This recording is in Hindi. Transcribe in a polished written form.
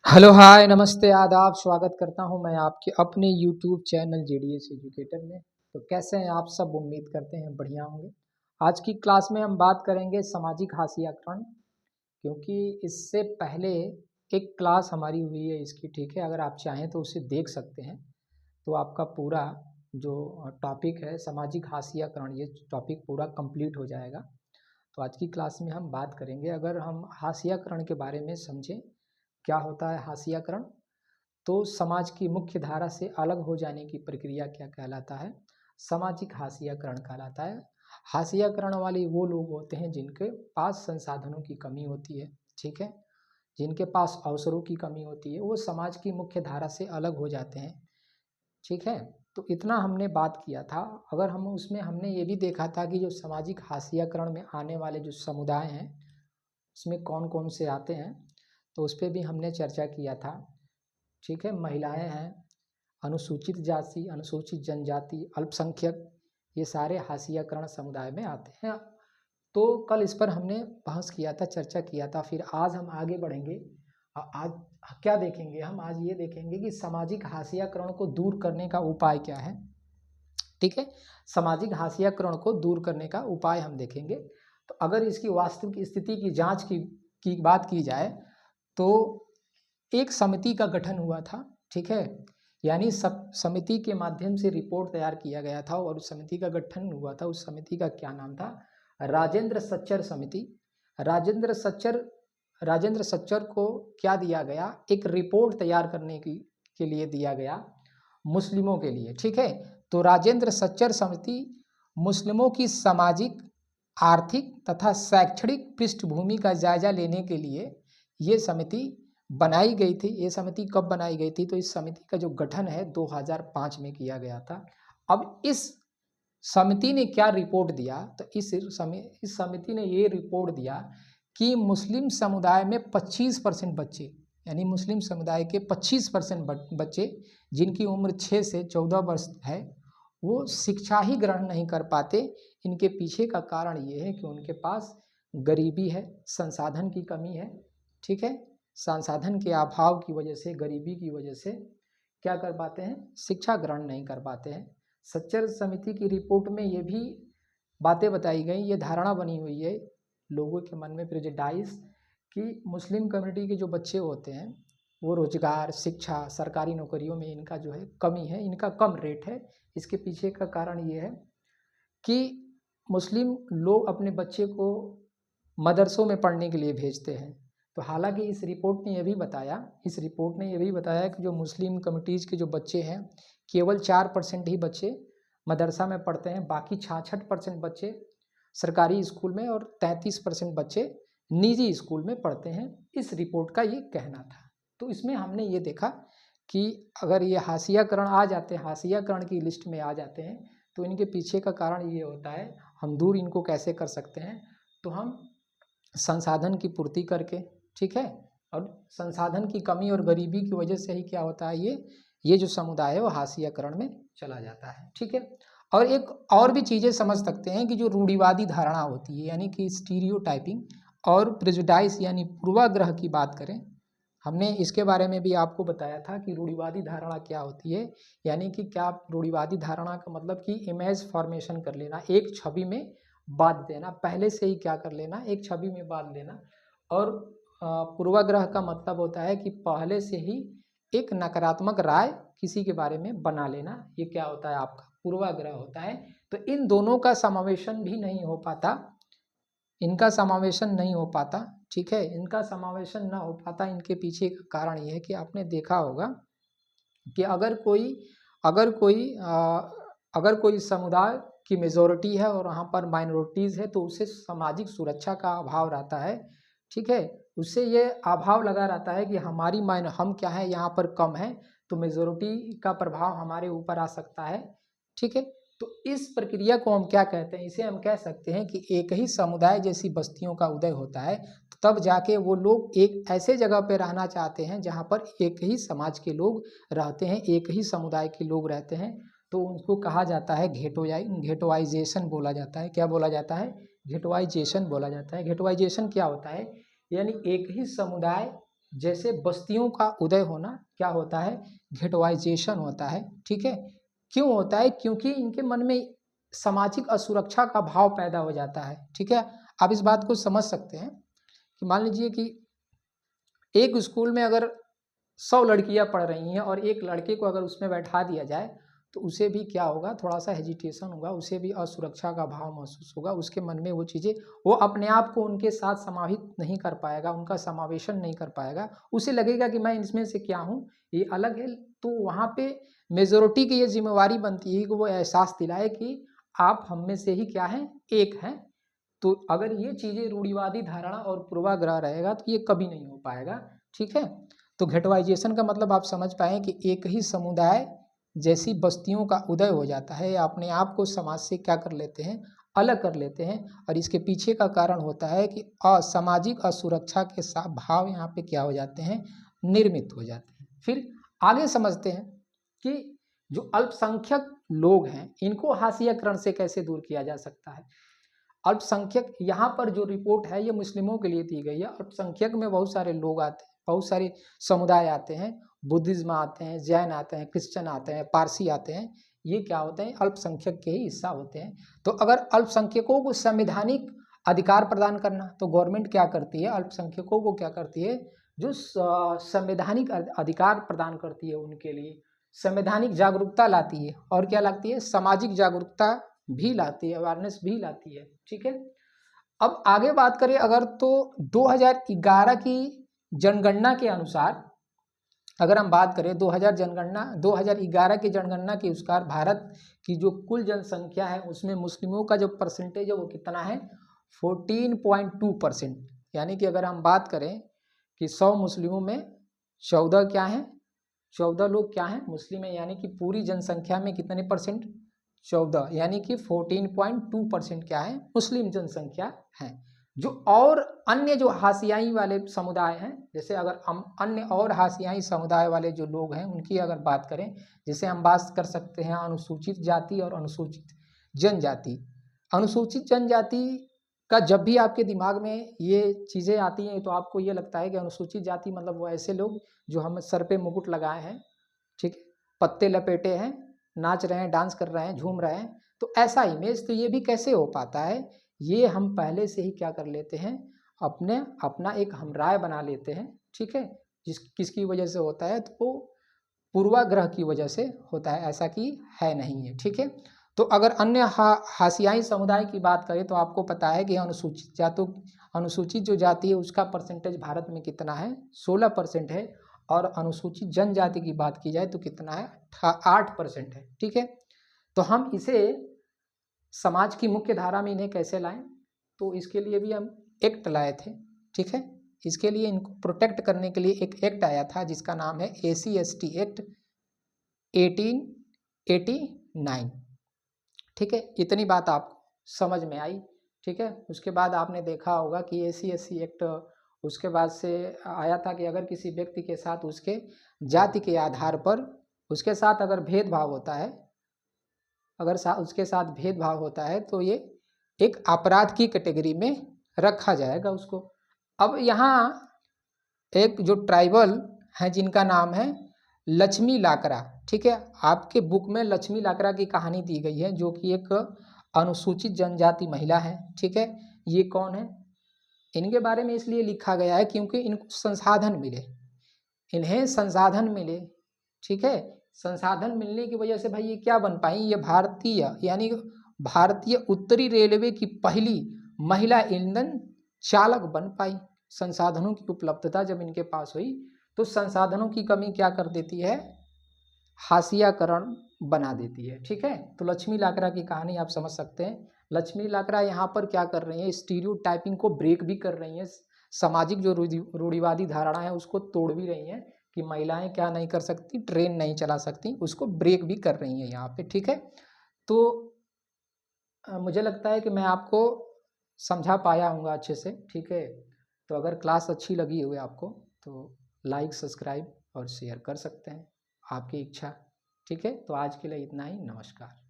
हेलो हाय नमस्ते आदाब, स्वागत करता हूं मैं आपके अपने यूट्यूब चैनल जेडीएस एजुकेटर में। तो कैसे हैं आप सब? उम्मीद करते हैं बढ़िया होंगे। आज की क्लास में हम बात करेंगे सामाजिक हाशियाकरण, क्योंकि इससे पहले एक क्लास हमारी हुई है इसकी, ठीक है। अगर आप चाहें तो उसे देख सकते हैं, तो आपका पूरा जो टॉपिक है सामाजिक हाशियाकरण, ये टॉपिक पूरा कंप्लीट हो जाएगा। तो आज की क्लास में हम बात करेंगे, अगर हम हाशियाकरण के बारे में समझें, क्या होता है हाशियाकरण, तो समाज की मुख्य धारा से अलग हो जाने की प्रक्रिया क्या कहलाता है? सामाजिक हाशियाकरण कहलाता है। हाशियाकरण वाले वो लोग होते हैं जिनके पास संसाधनों की कमी होती है, ठीक है, जिनके पास अवसरों की कमी होती है, वो समाज की मुख्य धारा से अलग हो जाते हैं, ठीक है। तो इतना हमने बात किया था। अगर हम उसमें हमने ये भी देखा था कि जो सामाजिक हाशियाकरण में आने वाले जो समुदाय हैं उसमें कौन कौन से आते हैं, तो उस पर भी हमने चर्चा किया था, ठीक है। महिलाएं हैं, अनुसूचित जाति, अनुसूचित जनजाति, अल्पसंख्यक, ये सारे हाशियाकरण समुदाय में आते हैं। तो कल इस पर हमने बहस किया था, चर्चा किया था। फिर आज हम आगे बढ़ेंगे। आज क्या देखेंगे हम? आज ये देखेंगे कि सामाजिक हाशियाकरण को दूर करने का उपाय क्या है, ठीक है। सामाजिक हाशियाकरण को दूर करने का उपाय हम देखेंगे। तो अगर इसकी वास्तविक स्थिति की जांच की बात की जाए, तो एक समिति का गठन हुआ था, ठीक है। यानी सब समिति के माध्यम से रिपोर्ट तैयार किया गया था और उस समिति का गठन हुआ था। उस समिति का क्या नाम था? राजेंद्र सच्चर समिति। राजेंद्र सच्चर को क्या दिया गया? एक रिपोर्ट तैयार करने के लिए दिया गया, मुस्लिमों के लिए, ठीक है। तो राजेंद्र सच्चर समिति मुस्लिमों की सामाजिक, आर्थिक तथा शैक्षणिक पृष्ठभूमि का जायजा लेने के लिए ये समिति बनाई गई थी। ये समिति कब बनाई गई थी? तो इस समिति का जो गठन है 2005 में किया गया था। अब इस समिति ने क्या रिपोर्ट दिया? तो इस समिति ने ये रिपोर्ट दिया कि मुस्लिम समुदाय में 25% बच्चे, यानी मुस्लिम समुदाय के 25% बच्चे जिनकी उम्र 6 से 14 वर्ष है, वो शिक्षा ही ग्रहण नहीं कर पाते। इनके पीछे का कारण ये है कि उनके पास गरीबी है, संसाधन की कमी है, ठीक है। संसाधन के अभाव की वजह से, गरीबी की वजह से क्या कर पाते हैं? शिक्षा ग्रहण नहीं कर पाते हैं। सच्चर समिति की रिपोर्ट में ये भी बातें बताई गई, ये धारणा बनी हुई है लोगों के मन में, प्रेजुडाइज, कि मुस्लिम कम्युनिटी के जो बच्चे होते हैं वो रोजगार, शिक्षा, सरकारी नौकरियों में इनका जो है कमी है, इनका कम रेट है। इसके पीछे का कारण ये है कि मुस्लिम लोग अपने बच्चे को मदरसों में पढ़ने के लिए भेजते हैं। तो हालांकि इस रिपोर्ट ने यह भी बताया कि जो मुस्लिम कम्युनिटीज़ के जो बच्चे हैं, केवल 4% ही बच्चे मदरसा में पढ़ते हैं, बाकी 66% बच्चे सरकारी स्कूल में और 33% बच्चे निजी स्कूल में पढ़ते हैं। इस रिपोर्ट का ये कहना था। तो इसमें हमने ये देखा कि अगर ये हाशियाकरण आ जाते हैं, हाशियाकरण की लिस्ट में आ जाते हैं, तो इनके पीछे का कारण ये होता है, हम दूर इनको कैसे कर सकते हैं? तो हम संसाधन की पूर्ति करके, ठीक है। और संसाधन की कमी और गरीबी की वजह से ही क्या होता है, ये जो समुदाय है वो हाशियाकरण में चला जाता है, ठीक है। और एक और भी चीज़ें समझ सकते हैं कि जो रूढ़िवादी धारणा होती है, यानी कि स्टीरियोटाइपिंग और प्रेजुडाइज, यानी पूर्वाग्रह की बात करें, हमने इसके बारे में भी आपको बताया था कि रूढ़िवादी धारणा क्या होती है। यानी कि क्या रूढ़िवादी धारणा का मतलब कि इमेज फॉर्मेशन कर लेना, एक छवि में बांध देना, पहले से ही क्या कर लेना, एक छवि में बांध लेना। और पूर्वाग्रह का मतलब होता है कि पहले से ही एक नकारात्मक राय किसी के बारे में बना लेना, ये क्या होता है? आपका पूर्वाग्रह होता है। तो इन दोनों का समावेशन भी नहीं हो पाता, इनका समावेशन नहीं हो पाता, ठीक है। इनका समावेशन ना हो पाता, इनके पीछे का कारण ये है कि आपने देखा होगा कि अगर कोई समुदाय की मेजॉरिटी है और वहाँ पर माइनॉरिटीज़ है, तो उसे सामाजिक सुरक्षा का अभाव रहता है, ठीक है। उससे ये अभाव लगा रहता है कि हम क्या है, यहाँ पर कम है, तो मेजॉरिटी का प्रभाव हमारे ऊपर आ सकता है, ठीक है। तो इस प्रक्रिया को हम क्या कहते हैं? इसे हम कह सकते हैं कि एक ही समुदाय जैसी बस्तियों का उदय होता है, तब जाके वो लोग एक ऐसे जगह पे रहना चाहते हैं जहाँ पर एक ही समाज के लोग रहते हैं, एक ही समुदाय के लोग रहते हैं। तो उनको कहा जाता है घेटोवाइजेशन बोला जाता है। क्या बोला जाता है? घेटोवाइजेशन बोला जाता है। घेटोवाइजेशन क्या होता है? यानी एक ही समुदाय जैसे बस्तियों का उदय होना क्या होता है, घेटवाइजेशन होता है। ठीक है, क्यों होता है, क्योंकि इनके मन में सामाजिक असुरक्षा का भाव पैदा हो जाता है। ठीक है, आप इस बात को समझ सकते हैं कि मान लीजिए कि एक स्कूल में अगर 100 लड़कियां पढ़ रही हैं और एक लड़के को अगर उसमें बैठा दिया जाए तो उसे भी क्या होगा, थोड़ा सा हेजिटेशन होगा, उसे भी असुरक्षा का भाव महसूस होगा, उसके मन में वो चीज़ें, वो अपने आप को उनके साथ समाहित नहीं कर पाएगा, उनका समावेशन नहीं कर पाएगा, उसे लगेगा कि मैं इसमें से क्या हूँ, ये अलग है। तो वहाँ पे मेजोरिटी की ये जिम्मेवारी बनती है कि वो एहसास दिलाए कि आप हम में से ही क्या हैं, एक हैं। तो अगर ये चीज़ें रूढ़िवादी धारणा और पूर्वाग्रह रहेगा तो ये कभी नहीं हो पाएगा। ठीक है, तो घेटवाइजेशन का मतलब आप समझ पाए कि एक ही समुदाय जैसी बस्तियों का उदय हो जाता है, या अपने आप को समाज से क्या कर लेते हैं, अलग कर लेते हैं। और इसके पीछे का कारण होता है कि असामाजिक असुरक्षा के भाव यहाँ पे क्या हो जाते हैं, निर्मित हो जाते हैं। फिर आगे समझते हैं कि जो अल्पसंख्यक लोग हैं इनको हाशियाकरण से कैसे दूर किया जा सकता है। अल्पसंख्यक, यहाँ पर जो रिपोर्ट है ये मुस्लिमों के लिए दी गई है। अल्पसंख्यक में बहुत सारे लोग आते हैं, बहुत सारे समुदाय आते हैं, बुद्धिज्म आते हैं, जैन आते हैं, क्रिश्चियन आते हैं, पारसी आते हैं। ये क्या होते हैं, अल्पसंख्यक के ही हिस्सा होते हैं। तो अगर अल्पसंख्यकों को संवैधानिक अधिकार प्रदान करना, तो गवर्नमेंट क्या करती है, अल्पसंख्यकों को क्या करती है, जो संवैधानिक अधिकार प्रदान करती है उनके लिए संवैधानिक जागरूकता लाती है। और क्या लाती है, सामाजिक जागरूकता भी लाती है, अवेयरनेस भी लाती है। ठीक है, अब आगे बात करें अगर, तो 2011 की जनगणना के अनुसार अगर हम बात करें 2011 की जनगणना के अनुसार भारत की जो कुल जनसंख्या है उसमें मुस्लिमों का जो परसेंटेज है वो कितना है, 14.2%। यानी कि अगर हम बात करें कि 100 मुस्लिमों में 14 क्या है, 14 लोग क्या हैं, मुस्लिम है। यानी कि पूरी जनसंख्या में कितने परसेंट, 14, यानी कि 14.2% क्या है, मुस्लिम जनसंख्या है। जो और अन्य जो हाशियाई वाले समुदाय हैं, जैसे अगर हम अन्य और हाशियाई समुदाय वाले जो लोग हैं उनकी अगर बात करें, जैसे हम बात कर सकते हैं अनुसूचित जाति और अनुसूचित जनजाति। अनुसूचित जनजाति का जब भी आपके दिमाग में ये चीज़ें आती हैं तो आपको ये लगता है कि अनुसूचित जाति मतलब वो ऐसे लोग जो हम सर पे मुकुट लगाए हैं, ठीक है, पत्ते लपेटे हैं, नाच रहे हैं, डांस कर रहे हैं, झूम रहे हैं, तो ऐसा इमेज। तो ये भी कैसे हो पाता है, ये हम पहले से ही क्या कर लेते हैं, अपना एक हम राय बना लेते हैं। ठीक है, किसकी वजह से होता है, तो वो पूर्वाग्रह की वजह से होता है, ऐसा कि है नहीं है। ठीक है, तो अगर अन्य हाशियाई समुदाय की बात करें तो आपको पता है कि अनुसूचित जो जाति है उसका परसेंटेज भारत में कितना है, 16% है। और अनुसूचित जनजाति की बात की जाए तो कितना है, 8% है। ठीक है, तो हम इसे समाज की मुख्य धारा में इन्हें कैसे लाएं, तो इसके लिए भी हम एक्ट लाए थे। ठीक है, इसके लिए इनको प्रोटेक्ट करने के लिए एक एक्ट आया था जिसका नाम है AC/ST एक्ट 1889। ठीक है, इतनी बात आपको समझ में आई। ठीक है, उसके बाद आपने देखा होगा कि AC/SC एक्ट उसके बाद से आया था कि अगर किसी व्यक्ति के साथ उसके जाति के आधार पर उसके साथ अगर भेदभाव होता है, उसके साथ भेदभाव होता है तो ये एक अपराध की कैटेगरी में रखा जाएगा उसको। अब यहाँ एक जो ट्राइबल हैं जिनका नाम है लक्ष्मी लाकरा, ठीक है, आपके बुक में लक्ष्मी लाकरा की कहानी दी गई है जो कि एक अनुसूचित जनजाति महिला है। ठीक है, ये कौन है, इनके बारे में इसलिए लिखा गया है क्योंकि इनको संसाधन मिले, इन्हें संसाधन मिले। ठीक है, संसाधन मिलने की वजह से भाई ये क्या बन पाई, ये भारतीय यानी भारतीय उत्तरी रेलवे की पहली महिला ईंधन चालक बन पाई। संसाधनों की उपलब्धता जब इनके पास हुई तो संसाधनों की कमी क्या कर देती है, हाशियाकरण बना देती है। ठीक है, तो लक्ष्मी लाकरा की कहानी आप समझ सकते हैं। लक्ष्मी लाकरा यहाँ पर क्या कर रही है, स्टीरियोटाइपिंग को ब्रेक भी कर रही हैं, सामाजिक जो रूढ़िवादी धारणा है उसको तोड़ भी रही हैं कि महिलाएं क्या नहीं कर सकती, ट्रेन नहीं चला सकती, उसको ब्रेक भी कर रही हैं यहाँ पे। ठीक है, तो मुझे लगता है कि मैं आपको समझा पाया हूँगा अच्छे से। ठीक है, तो अगर क्लास अच्छी लगी हुई आपको तो लाइक, सब्सक्राइब और शेयर कर सकते हैं, आपकी इच्छा। ठीक है, तो आज के लिए इतना ही, नमस्कार।